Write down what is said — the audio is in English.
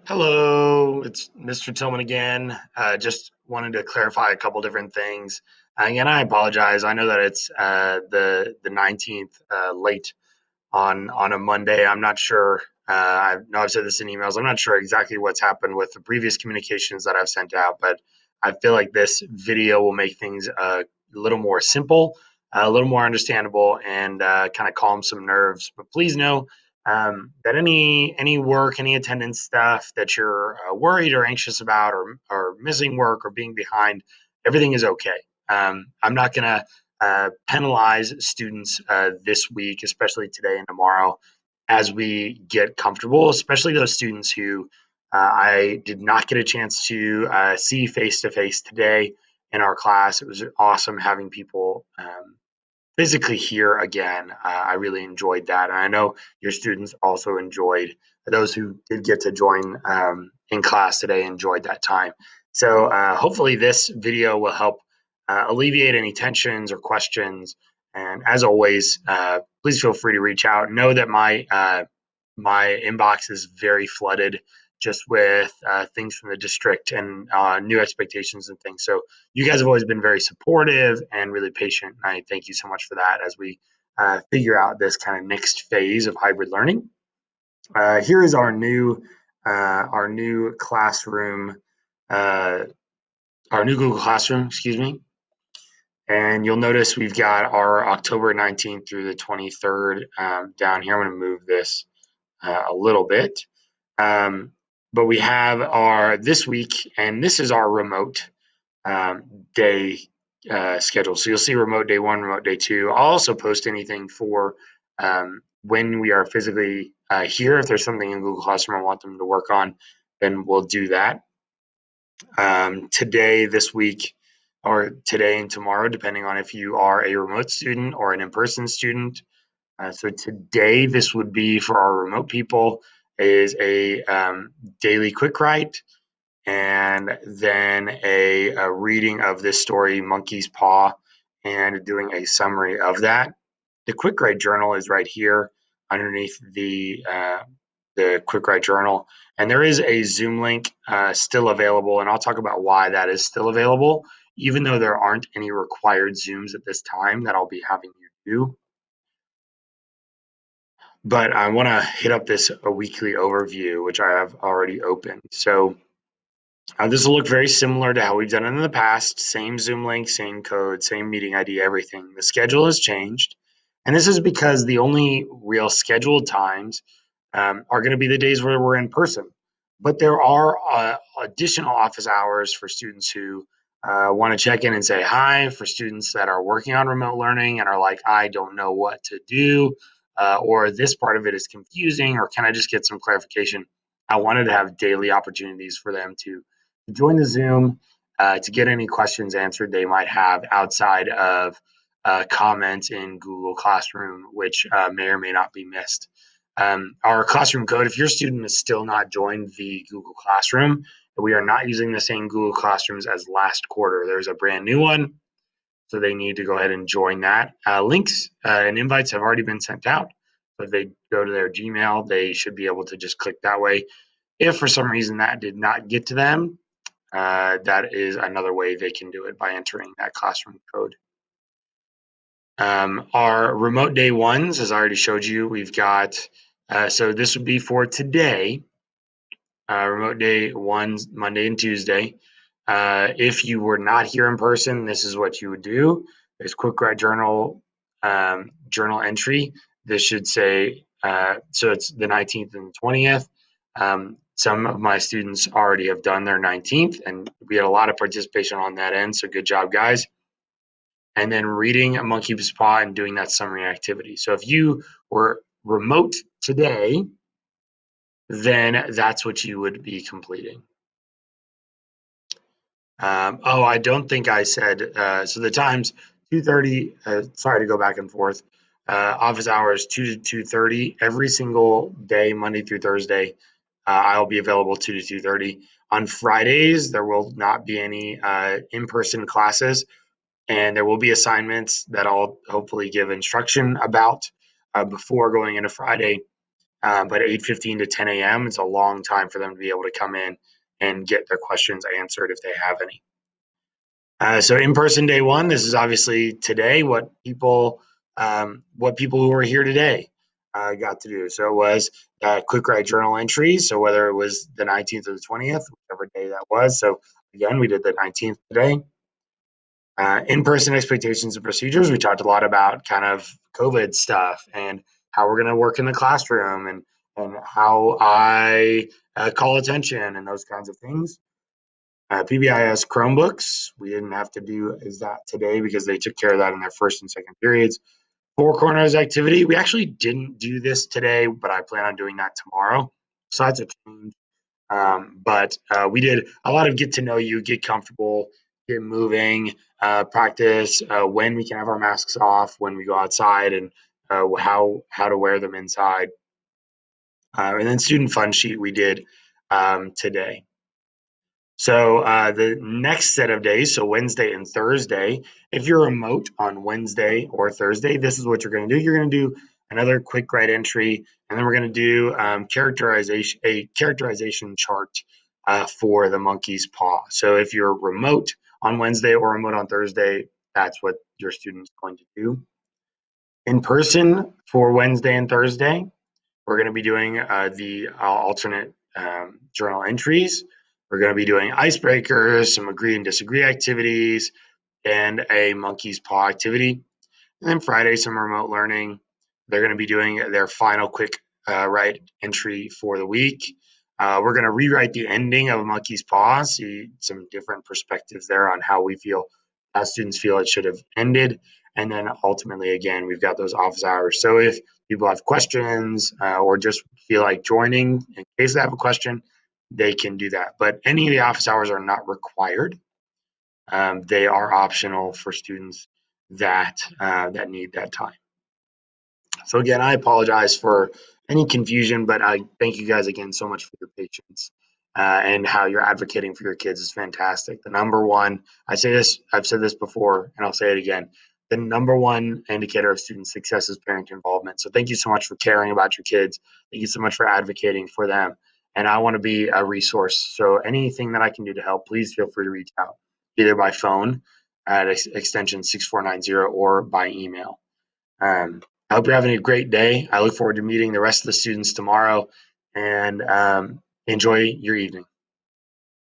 Hello, it's Mr. Tillman again. Just wanted to clarify a couple different things. Again, I apologize. I know that it's the 19th late on a Monday. I'm not sure. I know I've said this in emails. I'm not sure exactly what's happened with the previous communications that I've sent out, but I feel like this video will make things a little more simple, a little more understandable, and kind of calm some nerves. But please know that any work, any attendance stuff that you're worried or anxious about, or missing work or being behind, everything is okay. I'm not gonna penalize students this week, especially today and tomorrow, as we get comfortable, especially those students who I did not get a chance to see face to face today in our class. It was awesome having people physically here again. I really enjoyed that. And I know your students also enjoyed, those who did get to join in class today enjoyed that time. So hopefully this video will help alleviate any tensions or questions. And as always, please feel free to reach out. Know that my inbox is very flooded just with things from the district and new expectations and things. So you guys have always been very supportive and really patient. I thank you so much for that as we figure out this kind of next phase of hybrid learning. Here is our new classroom, uh, our new Google Classroom, excuse me. And you'll notice we've got our October 19th through the 23rd down here. I'm going to move this a little bit. Um, but we have our this week, and this is our remote day schedule. So you'll see remote day one, remote day two. I'll also post anything for when we are physically here. If there's something in Google Classroom I want them to work on, then we'll do that. Today, this week, or today and tomorrow, depending on if you are a remote student or an in-person student. So today, this would be for our remote people, is a daily quick write, and then a reading of this story, Monkey's Paw, and doing a summary of that. The quick write journal is right here underneath the quick write journal, and there is a Zoom link still available, and I'll talk about why that is still available, even though there aren't any required Zooms at this time that I'll be having you do. But I want to hit up this a weekly overview, which I have already opened. So this will look very similar to how we've done it in the past. Same Zoom link, same code, same meeting ID, everything. The schedule has changed. And this is because the only real scheduled times are going to be the days where we're in person. But there are additional office hours for students who want to check in and say hi, for students that are working on remote learning and are like, I don't know what to do, or this part of it is confusing, or can I just get some clarification? I wanted to have daily opportunities for them to join the Zoom, to get any questions answered they might have outside of comments in Google Classroom, which may or may not be missed. Our classroom code, if your student has still not joined the Google Classroom, we are not using the same Google Classrooms as last quarter. There's a brand new one, so they need to go ahead and join that. Links and invites have already been sent out. So if they go to their Gmail, they should be able to just click that way. If for some reason that did not get to them, that is another way they can do it, by entering that classroom code. Our remote day ones, as I already showed you, we've got, so this would be for today, remote day ones, Monday and Tuesday. If you were not here in person, this is what you would do. There's quick write journal, journal entry. This should say, so it's the 19th and the 20th. Some of my students already have done their 19th, and we had a lot of participation on that end, so good job, guys. And then reading a Monkey's Paw and doing that summary activity. So if you were remote today, then that's what you would be completing. Oh, I don't think I said, so the times 2:30, sorry to go back and forth. Office hours 2 to 2:30 every single day, Monday through Thursday. I'll be available 2 to 2:30. On Fridays, there will not be any in-person classes, and there will be assignments that I'll hopefully give instruction about before going into Friday. But 8:15 to 10 a.m. is a long time for them to be able to come in and get their questions answered if they have any. So in-person day one, this is obviously today what people who were here today got to do. So it was quick write journal entries. So whether it was the 19th or the 20th, whichever day that was. So again, we did the 19th today. In-person expectations and procedures. We talked a lot about kind of COVID stuff and how we're going to work in the classroom and how I call attention and those kinds of things. PBIS Chromebooks, we didn't have to do is that today because they took care of that in their first and second periods. Four corners activity, we actually didn't do this today, but I plan on doing that tomorrow. So that's a change. But we did a lot of get to know you, get comfortable, get moving, practice when we can have our masks off, when we go outside, and how to wear them inside. And then student fun sheet we did today. So the next set of days, so Wednesday and Thursday, if you're remote on Wednesday or Thursday, this is what you're going to do. You're going to do another quick write entry, and then we're going to do a characterization chart for the monkey's paw. So if you're remote on Wednesday or remote on Thursday, that's what your student's going to do. In person for Wednesday and Thursday, we're going to be doing the alternate journal entries. We're going to be doing icebreakers, some agree and disagree activities, and a monkey's paw activity. And then Friday, some remote learning. They're going to be doing their final quick write entry for the week. We're going to rewrite the ending of a monkey's paw, see some different perspectives there on how we feel, how students feel it should have ended. And then ultimately, again, we've got those office hours. So if people have questions or just feel like joining in case they have a question, they can do that. But any of the office hours are not required. They are optional for students that need that time. So again, I apologize for any confusion, but I thank you guys again so much for your patience and how you're advocating for your kids is fantastic. The number one, I've said this before, and I'll say it again. The number one indicator of student success is parent involvement. So thank you so much for caring about your kids. Thank you so much for advocating for them. And I want to be a resource. So anything that I can do to help, please feel free to reach out, either by phone at extension 6490 or by email. I hope you're having a great day. I look forward to meeting the rest of the students tomorrow and enjoy your evening.